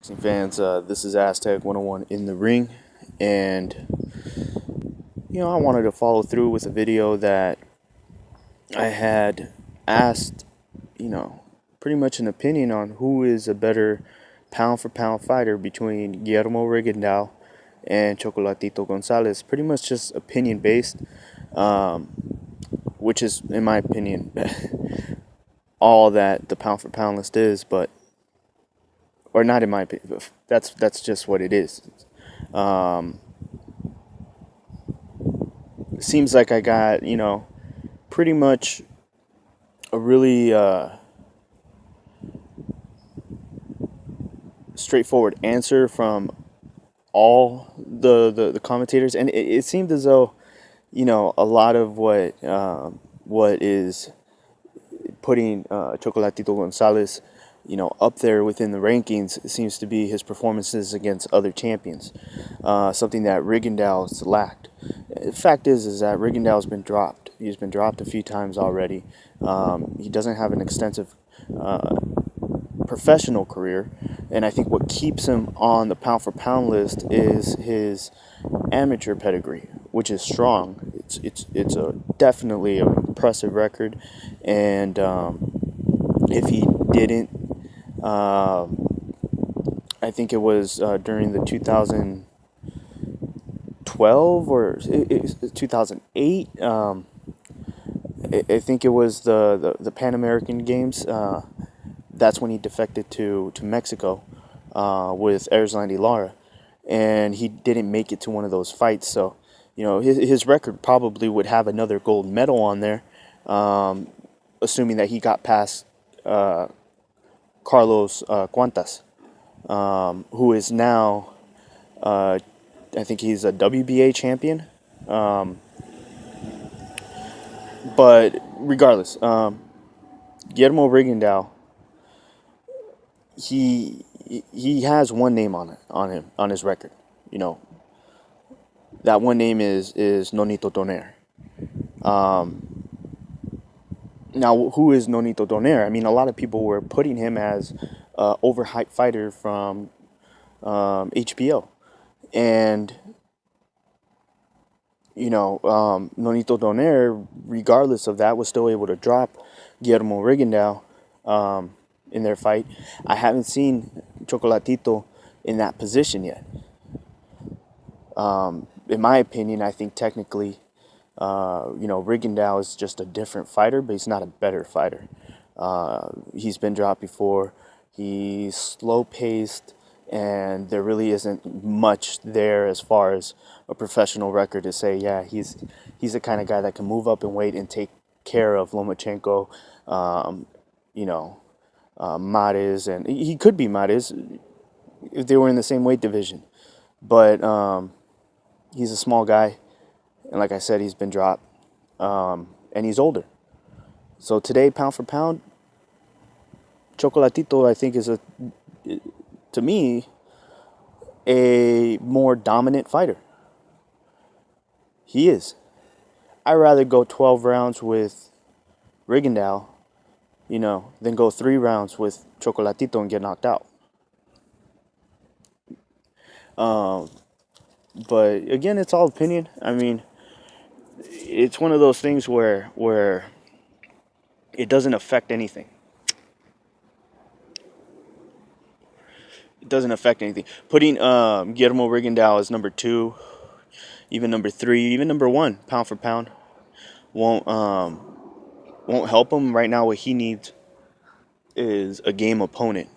Fans, this is Aztec 101 in the ring, and I wanted to follow through with a video that I had asked, you know, pretty much an opinion on who is a better pound for pound fighter between Guillermo Rigondeaux and Chocolatito Gonzalez. Pretty much just opinion based, um, which is, in my opinion, all that the pound for pound list is, but or not in my opinion. But that's just what it is. Um, Seems like I got, pretty much a really straightforward answer from all the commentators, and it seemed as though a lot of what is putting Chocolatito Gonzalez up there within the rankings seems to be his performances against other champions, something that Rigondeaux lacked. The fact is that Rigondeaux's been dropped. He's been dropped a few times already. He doesn't have an extensive professional career, and I think what keeps him on the pound for pound list is his amateur pedigree, which is strong. It's a definitely an impressive record, and if he didn't, I think it was during the 2012 or 2008. I think it was the Pan American Games. That's when he defected to Mexico with Erislandy Lara, and he didn't make it to one of those fights. So, his record probably would have another gold medal on there, assuming that he got past Carlos Cuantas, who is now, I think he's a WBA champion. But regardless, Guillermo Rigondeaux, he has one name on his record. You know that one name is Nonito Donaire. Now, who is Nonito Donaire? I mean, a lot of people were putting him as an overhyped fighter from HBO, and Nonito Donaire, regardless of that, was still able to drop Guillermo Rigondeaux in their fight. I haven't seen Chocolatito in that position yet. In my opinion, I think technically, Rigondeaux is just a different fighter, but he's not a better fighter. He's been dropped before. He's slow paced, and there really isn't much there as far as a professional record to say, yeah, he's the kind of guy that can move up in weight and take care of Lomachenko, Mares, and he could be Mares if they were in the same weight division. But he's a small guy, and like I said, he's been dropped, and he's older. So today, pound for pound, Chocolatito, I think, is to me, a more dominant fighter. He is. I'd rather go 12 rounds with Rigondeaux, than go 3 rounds with Chocolatito and get knocked out. But again, it's all opinion. I mean, it's one of those things where it doesn't affect anything. It doesn't affect anything. Putting Guillermo Rigondeaux as number 2, even number 3, even number 1, pound for pound, won't help him right now. What he needs is a game opponent.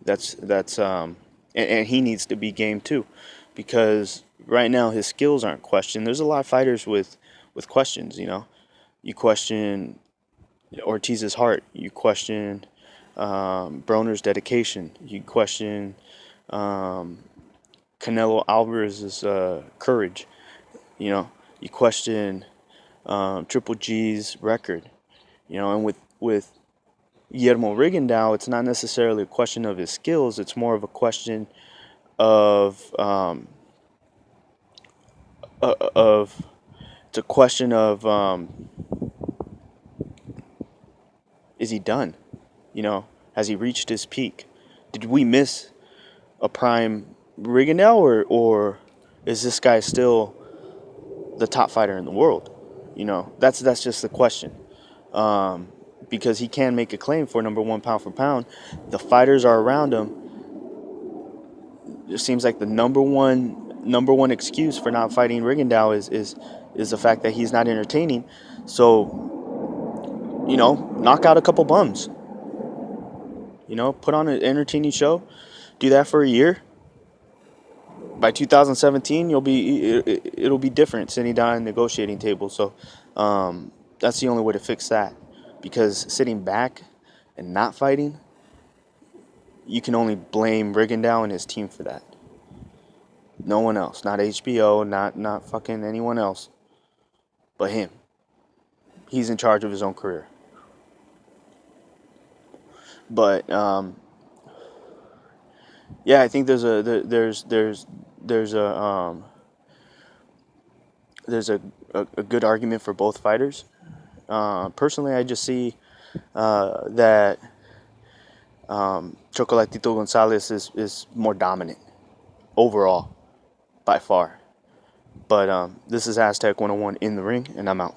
And he needs to be game too, because right now his skills aren't questioned. There's a lot of fighters with questions. You question Ortiz's heart. You question Broner's dedication. You question Canelo Alvarez's courage. You question Triple G's record. And with Guillermo Rigondeaux, it's not necessarily a question of his skills. It's more of a question of it's a question of is he done? Has he reached his peak? Did we miss a prime Rigondeaux, or is this guy still the top fighter in the world? That's just the question. Because he can make a claim for number one pound for pound. The fighters are around him. It seems like the number one excuse for not fighting Rigondeaux is the fact that he's not entertaining. So, knock out a couple bums. Put on an entertaining show. Do that for a year. By 2017, it'll be different sitting down at the negotiating table. So, that's the only way to fix that. Because sitting back and not fighting, you can only blame Rigondeaux and his team for that. No one else. Not HBO, not fucking anyone else. But him. He's in charge of his own career. But yeah, I think there's a good argument for both fighters. Personally, I just see that Chocolatito Gonzalez is more dominant overall by far. But this is Aztec 101 in the ring, and I'm out.